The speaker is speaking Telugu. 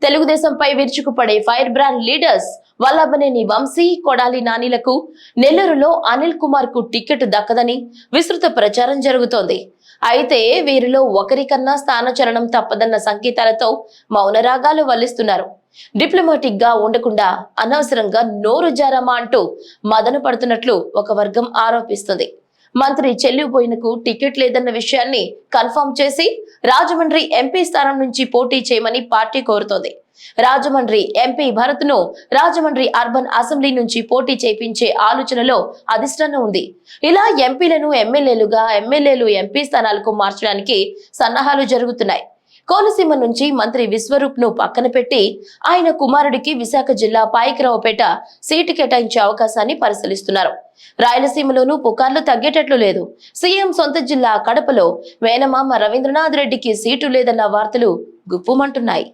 తెలుగుదేశంపై విరుచుకుపడే fire brand leaders Vallabhaneni Vamsi, Kodali నానిలకు నెల్లూరులో అనిల్ కుమార్ కు టికెట్ దక్కదని విస్తృత ప్రచారం జరుగుతోంది. అయితే వీరిలో ఒకరికన్నా స్థానచలనం తప్పదన్న సంకేతాలతో మౌనరాగాలు వల్లిస్తున్నారు. డిప్లొమాటిక్ గా ఉండకుండా అనవసరంగా నోరు జారమా అంటూ మదన పడుతున్నట్లు ఒక వర్గం ఆరోపిస్తుంది. మంత్రి చెల్లిబోయినకు టికెట్ లేదన్న విషయాన్ని కన్ఫర్మ్ చేసి రాజమండ్రి ఎంపీ స్థానం నుంచి పోటీ చేయమని పార్టీ కోరుతోంది. రాజమండ్రి ఎంపీ భరత్ ను రాజమండ్రి అర్బన్ అసెంబ్లీ నుంచి పోటీ చేయించే ఆలోచనలో అధిష్టానం ఉంది. ఇలా ఎంపీలను ఎమ్మెల్యేలుగా, ఎమ్మెల్యేలు ఎంపీ స్థానాలకు మార్చడానికి సన్నాహాలు జరుగుతున్నాయి. కోనసీమ నుంచి మంత్రి విశ్వరూప్ ను పక్కన పెట్టి ఆయన కుమారుడికి విశాఖ జిల్లా పాయకరావుపేట సీటు కేటాయించే అవకాశాన్ని పరిశీలిస్తున్నారు. రాయలసీమలోనూ పుకార్లు తగ్గేటట్లు లేదు. సీఎం సొంత జిల్లా కడపలో మేనమామ రవీంద్రనాథ్ రెడ్డికి సీటు లేదన్న వార్తలు గుప్పుమంటున్నాయి.